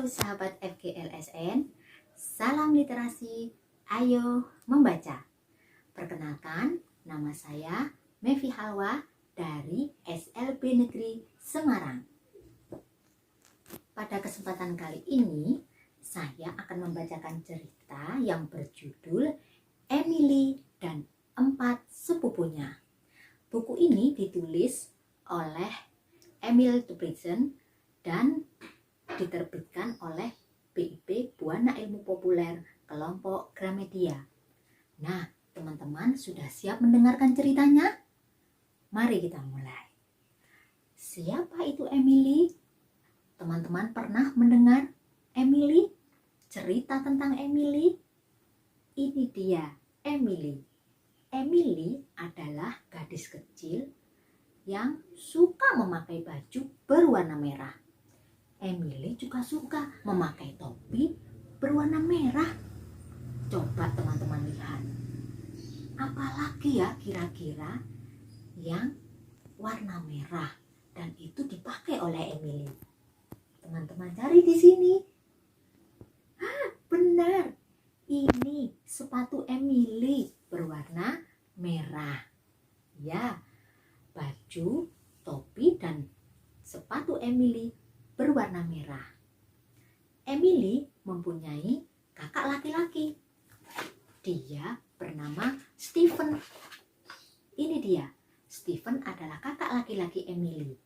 Halo sahabat FGLSN, salam literasi, ayo membaca. Perkenalkan, nama saya Mevi Halwa dari SLB Negeri Semarang. Pada kesempatan kali ini, saya akan membacakan cerita yang berjudul Emily dan 4 Sepupunya. Buku ini ditulis oleh Emil Duprizan dan diterbitkan oleh BIP Buana Ilmu Populer kelompok Gramedia. Nah, teman-teman sudah siap mendengarkan ceritanya? Mari kita mulai. Siapa itu Emily? Teman-teman pernah mendengar Emily? Cerita tentang Emily? Ini dia, Emily. Emily adalah gadis kecil yang suka memakai baju berwarna merah. Emily juga suka memakai topi berwarna merah. Coba teman-teman lihat. Apalagi ya kira-kira yang warna merah dan itu dipakai oleh Emily? Teman-teman cari di sini. Benar. Ini sepatu Emily berwarna merah. Ya, baju, topi dan sepatu Emily berwarna merah. Emily mempunyai kakak laki-laki. Dia bernama Stephen. Ini dia. Stephen adalah kakak laki-laki Emily.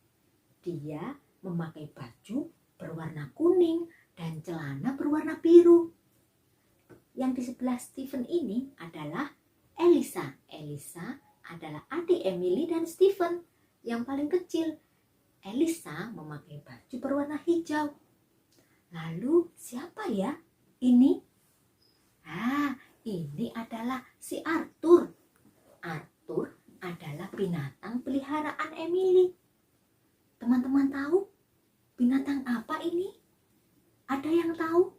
Dia memakai baju berwarna kuning dan celana berwarna biru. Yang di sebelah Stephen ini adalah Elisa. Elisa adalah adik Emily dan Stephen yang paling kecil. Elisa memakai baju berwarna hijau. Lalu siapa ya ini? Ini adalah si Arthur. Arthur adalah binatang peliharaan Emily. Teman-teman tahu binatang apa ini? Ada yang tahu?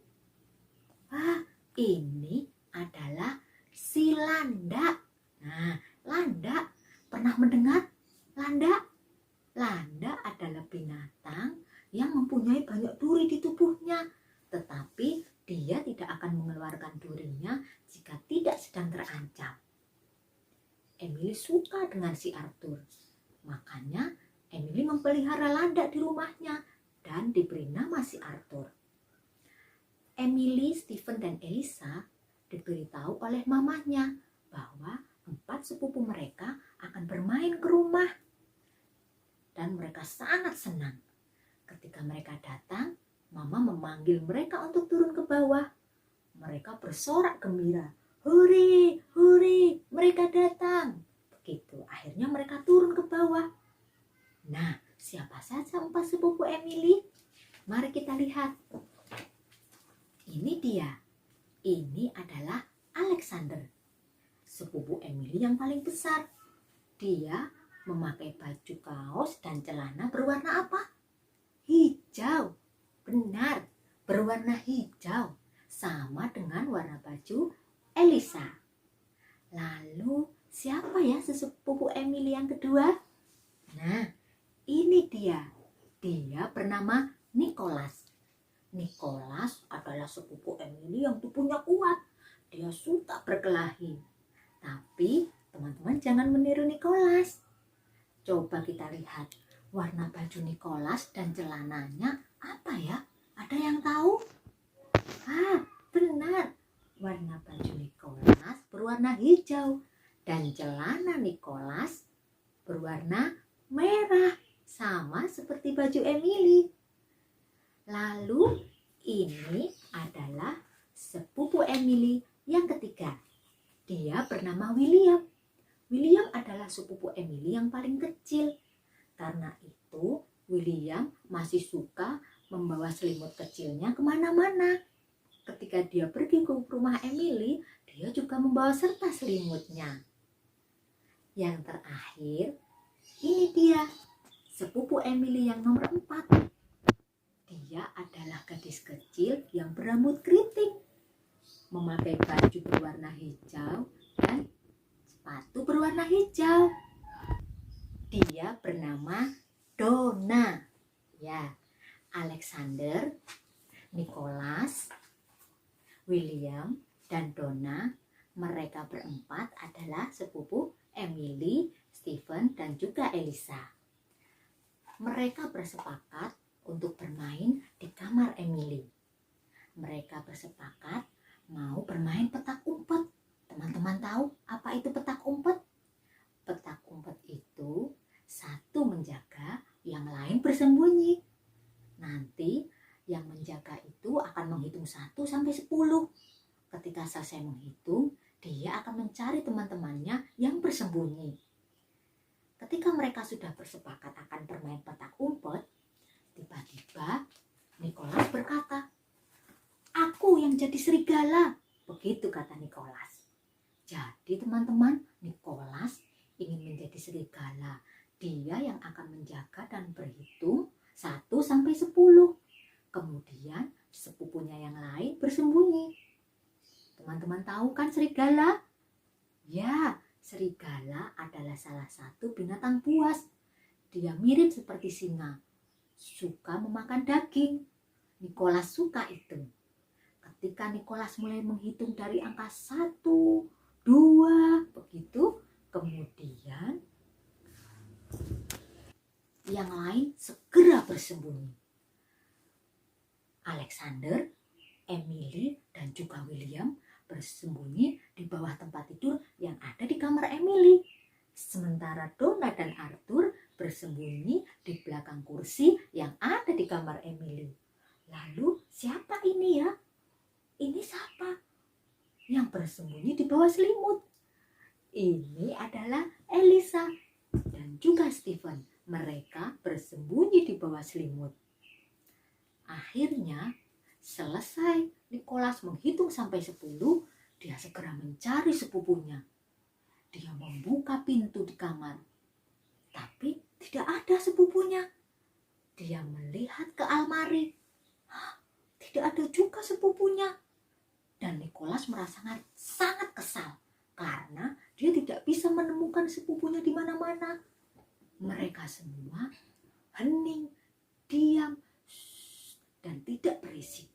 Ini adalah si landak. Nah, landak pernah mendengar landak? Landak adalah binatang yang mempunyai banyak duri di tubuhnya, tetapi dia tidak akan mengeluarkan durinya jika tidak sedang terancam. Emily suka dengan si Arthur, makanya Emily memelihara landak di rumahnya dan diberi nama si Arthur. Emily, Stephen, dan Elisa diberitahu oleh mamanya bahwa 4 sepupu mereka akan bermain ke rumah. Dan mereka sangat senang. Ketika mereka datang, Mama memanggil mereka untuk turun ke bawah. Mereka bersorak gembira. Hore, hore, mereka datang. Begitu, akhirnya mereka turun ke bawah. Nah, siapa saja 4 sepupu Emily? Mari kita lihat. Ini dia. Ini adalah Alexander, sepupu Emily yang paling besar. Dia memakai baju kaos dan celana berwarna apa? Hijau. Benar, berwarna hijau. Sama dengan warna baju Elisa. Lalu siapa ya sepupu Emily yang kedua? Nah, ini dia. Dia bernama Nicholas. Nicholas adalah sepupu Emily yang tubuhnya kuat. Dia suka berkelahi. Tapi teman-teman jangan meniru Nicholas. Coba kita lihat warna baju Nicholas dan celananya apa ya? Ada yang tahu? Benar. Warna baju Nicholas berwarna hijau dan celana Nicholas berwarna merah, sama seperti baju Emily. Lalu ini adalah sepupu Emily yang ketiga. Dia bernama William. William adalah sepupu Emily yang paling kecil. Karena itu, William masih suka membawa selimut kecilnya kemana-mana. Ketika dia pergi ke rumah Emily, dia juga membawa serta selimutnya. Yang terakhir, ini dia, sepupu Emily yang nomor 4. Dia adalah gadis kecil yang berambut keriting, memakai baju berwarna hijau dan sepatu berwarna hijau. Dia bernama Donna. Ya, Alexander, Nicholas, William, dan Donna. Mereka berempat adalah sepupu Emily, Stephen, dan juga Elisa. Mereka bersepakat untuk bermain di kamar Emily. Mereka bersepakat mau bermain petak umpet. Teman-teman tahu apa itu petak umpet? Petak umpet itu satu menjaga, yang lain bersembunyi. Nanti yang menjaga itu akan menghitung 1 sampai 10. Ketika selesai menghitung, dia akan mencari teman-temannya yang bersembunyi. Ketika mereka sudah bersepakat akan bermain petak umpet, tiba-tiba Nicholas berkata, "Aku yang jadi serigala." Begitu kata Nicholas. Jadi teman-teman, Nicholas ingin menjadi serigala. Dia yang akan menjaga dan berhitung 1 sampai 10. Kemudian sepupunya yang lain bersembunyi. Teman-teman tahu kan serigala? Ya, serigala adalah salah satu binatang buas. Dia mirip seperti singa, suka memakan daging. Nicholas suka itu. Ketika Nicholas mulai menghitung dari angka 1, 2, begitu, kemudian yang lain segera bersembunyi. Alexander, Emily, dan juga William bersembunyi di bawah tempat tidur yang ada di kamar Emily. Sementara Donna dan Arthur bersembunyi di belakang kursi yang ada di kamar Emily. Lalu siapa ini ya? Ini siapa yang bersembunyi di bawah selimut? Ini adalah Elisa dan juga Stephen. Mereka bersembunyi di bawah selimut. Akhirnya selesai Nicholas menghitung sampai 10, dia segera mencari sepupunya. Dia membuka pintu di kamar, tapi tidak ada sepupunya. Dia melihat ke almari, tidak ada juga sepupunya. Dan Nicholas merasa sangat kesal karena dia tidak bisa menemukan sepupunya di mana-mana. Mereka semua hening, diam, dan tidak berisik,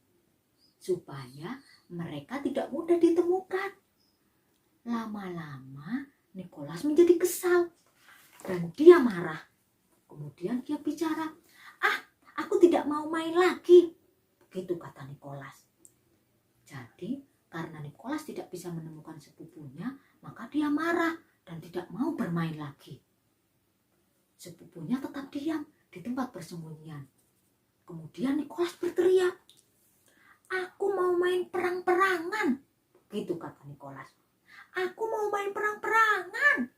supaya mereka tidak mudah ditemukan. Lama-lama Nicholas menjadi kesal dan dia marah. Kemudian dia bicara, aku tidak mau main lagi. Begitu kata Nicholas. Jadi karena Nicholas tidak bisa menemukan sepupunya, maka dia marah dan tidak mau bermain lagi. Sepupunya tetap diam di tempat persembunyian. Kemudian Nicholas berteriak, "Aku mau main perang-perangan." Begitu kata Nicholas. "Aku mau main perang-perangan."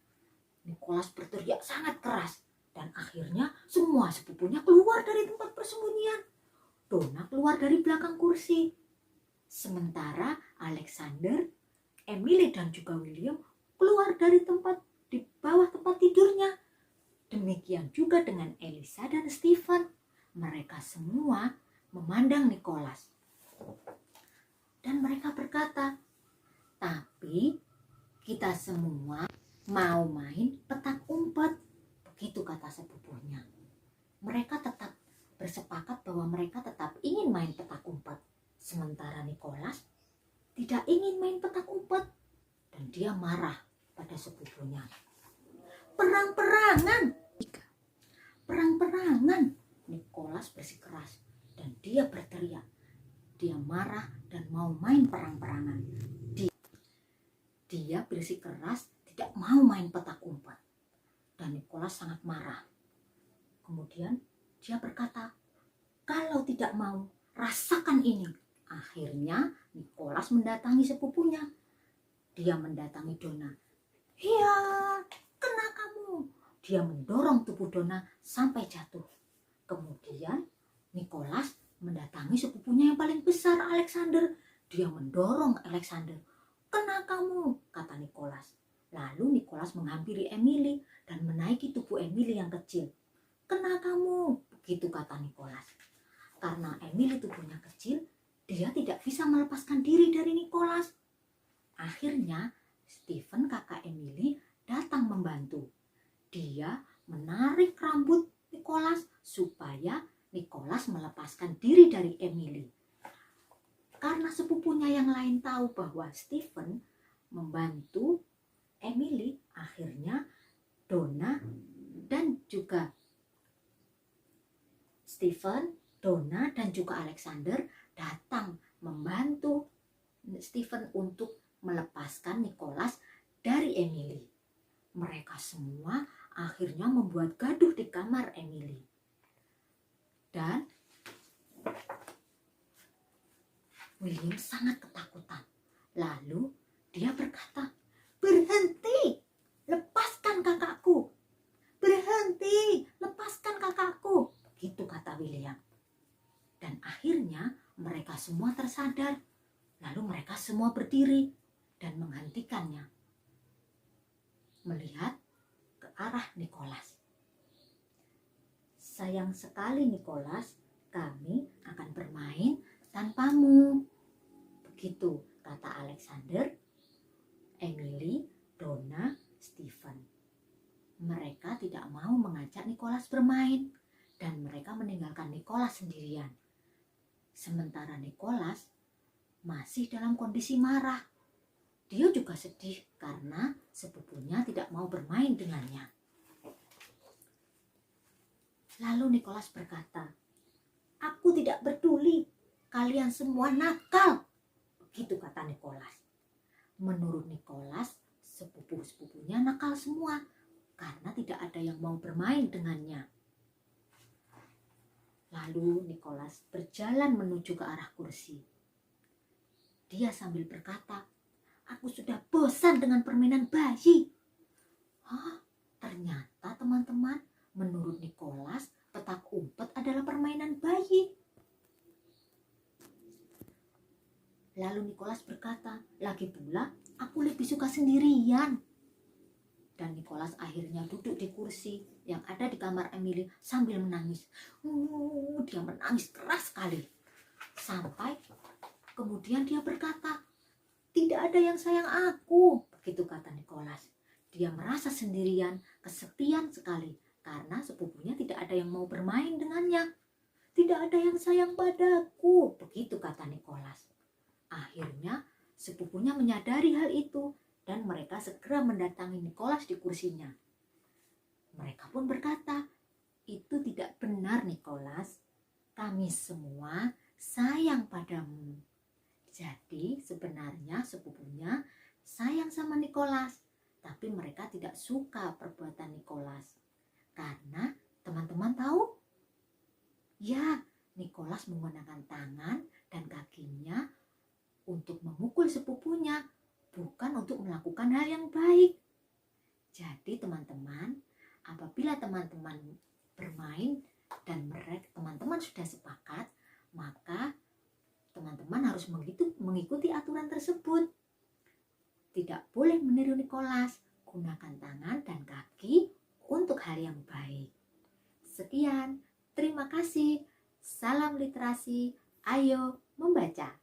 Nicholas berteriak sangat keras dan akhirnya semua sepupunya keluar dari tempat persembunyian. Donna keluar dari belakang kursi. Sementara Alexander, Emily, dan juga William keluar dari tempat di bawah tempat tidurnya. Demikian juga dengan Elisa dan Stephen. Mereka semua memandang Nicholas. Dan mereka berkata, "Tapi kita semua mau main petak umpet." Begitu kata sepupunya. Mereka tetap bersepakat bahwa mereka tetap ingin main petak umpet. Sementara Nicholas tidak ingin main petak umpet. Dan dia marah pada sepupunya. "Perang-perangan! Perang-perangan!" Nicholas bersikeras dan dia berteriak. Dia marah dan mau main perang-perangan. Dia bersikeras tidak mau main petak umpet. Dan Nicholas sangat marah. Kemudian dia berkata, "Kalau tidak mau, rasakan ini." Akhirnya Nicholas mendatangi sepupunya. Dia mendatangi Donna. "Hiya, kena kamu." Dia mendorong tubuh Donna sampai jatuh. Kemudian Nicholas mendatangi sepupunya yang paling besar, Alexander. Dia mendorong Alexander. "Kena kamu," kata Nicholas. Lalu Nicholas menghampiri Emily dan menaiki tubuh Emily yang kecil. "Kena kamu," begitu kata Nicholas. Karena Emily tubuhnya kecil, dia tidak bisa melepaskan diri dari Nicholas. Akhirnya Stephen, kakak Emily, datang membantu. Dia menarik rambut Nicholas supaya Nicholas melepaskan diri dari Emily. teman-temannya yang lain tahu bahwa Stephen membantu Emily, akhirnya Donna dan juga Alexander datang membantu Stephen untuk melepaskan Nicholas dari Emily. Mereka semua akhirnya membuat gaduh di kamar Emily. Dan William sangat ketakutan. Lalu dia berkata, "Berhenti, lepaskan kakakku. Berhenti, lepaskan kakakku." Begitu kata William. Dan akhirnya mereka semua tersadar. Lalu mereka semua berdiri dan menghentikannya. Melihat ke arah Nicholas. "Sayang sekali Nicholas, kami akan bermain tanpamu." Begitu kata Alexander, Emily, Donna, Stephen. Mereka tidak mau mengajak Nicholas bermain dan mereka meninggalkan Nicholas sendirian. Sementara Nicholas masih dalam kondisi marah. Dia juga sedih karena sepupunya tidak mau bermain dengannya. Lalu Nicholas berkata, "Aku tidak peduli, kalian semua nakal." Begitu kata Nicholas. Menurut Nicholas, sepupu-sepupunya nakal semua karena tidak ada yang mau bermain dengannya. Lalu Nicholas berjalan menuju ke arah kursi. Dia sambil berkata, "Aku sudah bosan dengan permainan bayi." Ternyata teman-teman, menurut Nicholas, petak umpet adalah permainan bayi. Lalu Nicholas berkata, "Lagi pula aku lebih suka sendirian." Dan Nicholas akhirnya duduk di kursi yang ada di kamar Emily sambil menangis. Dia menangis keras sekali. Sampai kemudian dia berkata, "Tidak ada yang sayang aku." Begitu kata Nicholas. Dia merasa sendirian, kesepian sekali karena sepupunya tidak ada yang mau bermain dengannya. "Tidak ada yang sayang padaku." Begitu kata Nicholas. Akhirnya sepupunya menyadari hal itu dan mereka segera mendatangi Nicholas di kursinya. Mereka pun berkata, "Itu tidak benar Nicholas. Kami semua sayang padamu." Jadi sebenarnya sepupunya sayang sama Nicholas, tapi mereka tidak suka perbuatan Nicholas. Karena teman-teman tahu? Ya, Nicholas menggunakan tangan dan kakinya untuk memukul sepupunya, bukan untuk melakukan hal yang baik. Jadi teman-teman, apabila teman-teman bermain dan teman-teman sudah sepakat, maka teman-teman harus mengikuti aturan tersebut. Tidak boleh meniru Nicholas, gunakan tangan dan kaki untuk hal yang baik. Sekian, terima kasih. Salam literasi, ayo membaca.